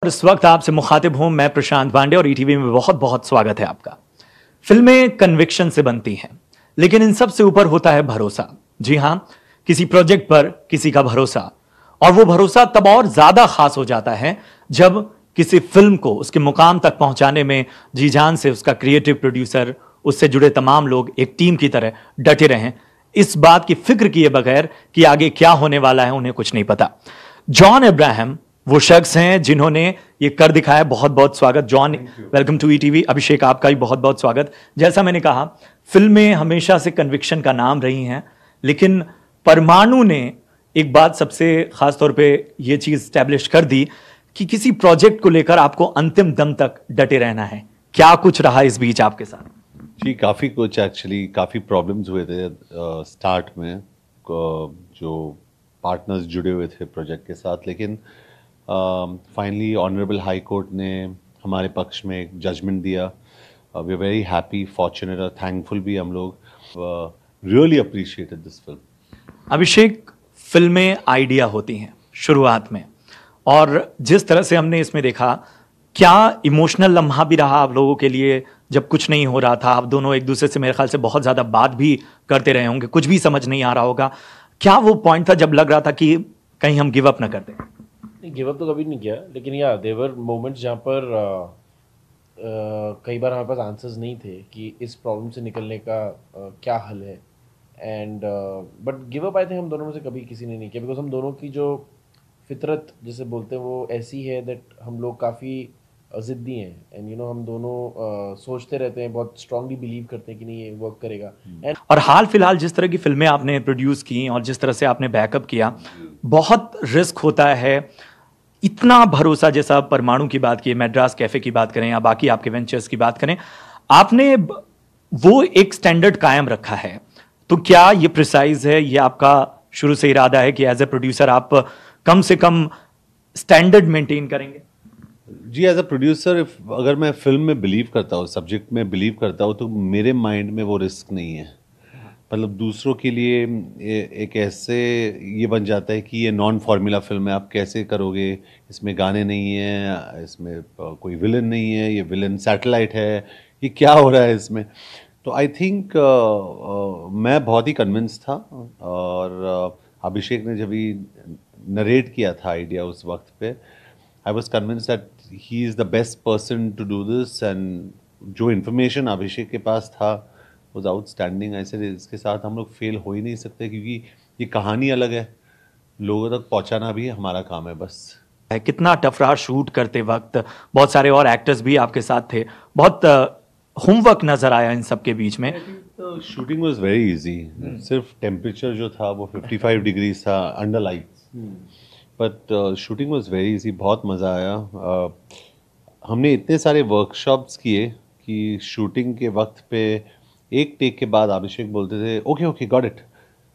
और इस वक्त आपसे मुखातिब हूं मैं प्रशांत पांडे और ईटीवी में बहुत बहुत स्वागत है आपका। फिल्में कन्विक्शन से बनती हैं, लेकिन इन सब से ऊपर होता है भरोसा। जी हां, किसी प्रोजेक्ट पर किसी का भरोसा, और वो भरोसा तब और ज्यादा खास हो जाता है जब किसी फिल्म को उसके मुकाम तक पहुंचाने में जी जान से उसका क्रिएटिव प्रोड्यूसर, उससे जुड़े तमाम लोग एक टीम की तरह डटे रहें, इस बात की फिक्र किए बगैर कि आगे क्या होने वाला है उन्हें कुछ नहीं पता। जॉन अब्राहम वो शख्स हैं जिन्होंने ये कर दिखाया। बहुत बहुत स्वागत जॉन, वेलकम टू ईटीवी। अभिषेक, आपका भी बहुत बहुत स्वागत। जैसा मैंने कहा, फिल्में हमेशा से कन्विक्शन का नाम रही हैं, लेकिन परमाणु ने एक बात सबसे खास तौर पे ये चीज स्टैब्लिश कर दी कि किसी प्रोजेक्ट को लेकर आपको अंतिम दम तक डटे रहना है। क्या कुछ रहा इस बीच आपके साथ? जी, काफ़ी कुछ एक्चुअली, काफ़ी प्रॉब्लम्स हुए थे स्टार्ट में, जो पार्टनर्स जुड़े हुए थे प्रोजेक्ट के साथ, लेकिन फाइनली ऑनरेबल हाई कोर्ट ने हमारे पक्ष में एक जजमेंट दिया। We are very happy, fortunate और थैंकफुल भी हम लोग। Really appreciated this film. Abhishek, फिल्में आइडिया होती हैं शुरुआत में, और जिस तरह से हमने इसमें देखा, क्या इमोशनल लम्हा भी रहा आप लोगों के लिए जब कुछ नहीं हो रहा था? आप दोनों एक दूसरे से मेरे ख्याल से बहुत ज़्यादा बात भी करते रहे होंगे, कुछ भी समझ नहीं आ रहा होगा। क्या वो पॉइंट था जब लग रहा था कि कहीं हम गिव अप ना कर दें? नहीं, गिव अप तो कभी नहीं किया, लेकिन या देवर मोमेंट्स जहाँ पर कई बार हमारे पास आंसर्स नहीं थे कि इस प्रॉब्लम से निकलने का क्या हल है। And but give up I think हम दोनों में से कभी किसी ने नहीं किया, बिकॉज हम दोनों की जो फितरत जिसे बोलते हैं वो ऐसी है दैट हम लोग काफ़ी ज़िद्दी हैं। एंड हम दोनों सोचते रहते हैं, बहुत स्ट्रांगली बिलीव करते हैं कि नहीं ये वर्क करेगा। एंड और हाल फिलहाल जिस तरह की फिल्में आपने प्रोड्यूस की और जिस तरह से आपने बैकअप किया, बहुत रिस्क होता है। इतना भरोसा, जैसा परमाणु की बात की, मैड्रास कैफे की बात करें या बाकी आपके वेंचर्स की बात करें, आपने वो एक स्टैंडर्ड कायम रखा है। तो क्या ये प्रिसाइज है, ये आपका शुरू से इरादा है कि एज ए प्रोड्यूसर आप कम से कम स्टैंडर्ड मेंटेन करेंगे? जी, एज अ प्रोड्यूसर, अगर मैं फिल्म में बिलीव करता हूँ, सब्जेक्ट में बिलीव करता हूँ, तो मेरे माइंड में वो रिस्क नहीं है। मतलब दूसरों के लिए एक ऐसे ये बन जाता है कि ये नॉन फार्मूला फिल्म है, आप कैसे करोगे, इसमें गाने नहीं है, इसमें कोई विलन नहीं है, ये विलन सैटेलाइट है, ये क्या हो रहा है इसमें। तो आई थिंक मैं बहुत ही कन्विंस था, और अभिषेक ने जब भी नरेट किया था आइडिया उस वक्त पे, I was convinced that he is the best person to do this. And जो इन्फॉर्मेशन अभिषेक के पास था was outstanding। ऐसे इसके साथ हम लोग फेल हो ही नहीं सकते, क्योंकि ये कहानी अलग है, लोगों तक पहुंचाना भी हमारा काम है बस। कितना टफ रहा शूट करते वक्त? बहुत सारे और एक्टर्स भी आपके साथ थे, बहुत होमवर्क नजर आया इन सब के बीच में। Shooting was very easy. सिर्फ टेम्परेचर जो था वो 55 डिग्री था under lights, but shooting was very easy. बहुत मज़ा आया। हमने इतने सारे वर्कशॉप्स किए कि शूटिंग के वक्त पे एक टेक के बाद अभिषेक बोलते थे ओके ओके गॉट इट,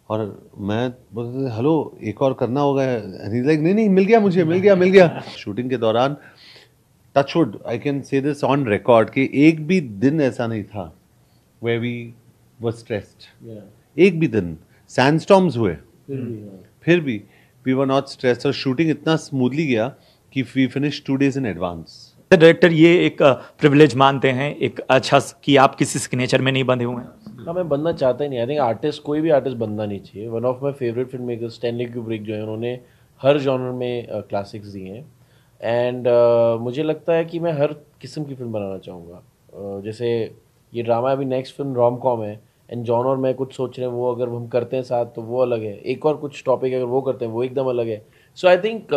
और मैं बोलते थे हेलो एक और करना होगा। लाइक नहीं नहीं, मिल गया मुझे, मिल गया। शूटिंग के दौरान touchwood I can say this on record कि एक भी दिन ऐसा नहीं था वेयर वी वर स्ट्रेस्ड। एक भी दिन सैंडस्टॉर्म्स हुए, फिर भी वी वर नॉट स्ट्रेस्ड, और शूटिंग इतना स्मूथली गया कि we finish 2 days in advance। Director ये एक प्रिविलेज मानते हैं, एक अच्छा कि आप किसी सिग्नेचर में नहीं बंधे हुए हैं। हाँ, मैं बनना चाहता ही नहीं। आई थिंक आर्टिस्ट, कोई भी आर्टिस्ट बनना नहीं चाहिए। One of my favourite film maker Stanley Kubrick जो है, उन्होंने हर जॉनर में क्लासिक्स दिए हैं। एंड मुझे लगता है कि मैं हर किस्म की फिल्म बनाना चाहूँगा। जैसे ये ड्रामा, अभी नेक्स्ट फिल्म रोम कॉम है, एंड जॉन और मैं कुछ सोच रहे हैं, वो अगर हम करते हैं साथ तो वो अलग है। एक और कुछ टॉपिक अगर वो करते हैं वो एकदम अलग है। सो आई थिंक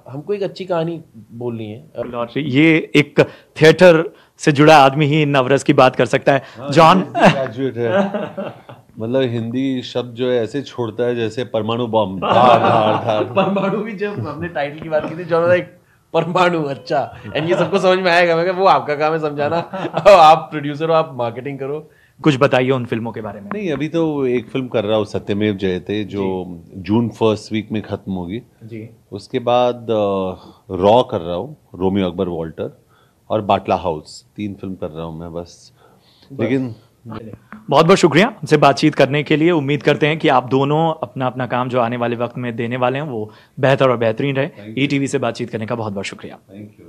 हमको एक अच्छी कहानी बोलनी है। और ये एक थिएटर से जुड़ा आदमी ही नवरस की बात कर सकता है। जॉन ग्रेजुएट है, मतलब हिंदी शब्द जो है ऐसे छोड़ता है जैसे परमाणु बम, धार धार धार। परमाणु भी, जब हमने टाइटल की बात की थी, जॉन एक परमाणु, अच्छा, एंड ये सबको समझ में आएगा। मैं कहा वो आपका काम है समझाना, आप प्रोड्यूसर हो, आप मार्केटिंग करो। कुछ बताइए उन फिल्मों के बारे में। नहीं, अभी तो एक फिल्म कर रहा हूँ सत्यमेव जयते, जो जून फर्स्ट वीक में खत्म होगी जी। उसके बाद रॉ कर रहा हूँ, रोमियो अकबर वॉल्टर, और बाटला हाउस। 3 फिल्म कर रहा हूँ मैं बस। लेकिन बहुत बहुत शुक्रिया हमसे बातचीत करने के लिए। उम्मीद करते हैं कि आप दोनों अपना अपना काम जो आने वाले वक्त में देने वाले हैं वो बेहतर और बेहतरीन रहे। ईटीवी से बातचीत करने का बहुत बहुत शुक्रिया। Thank you.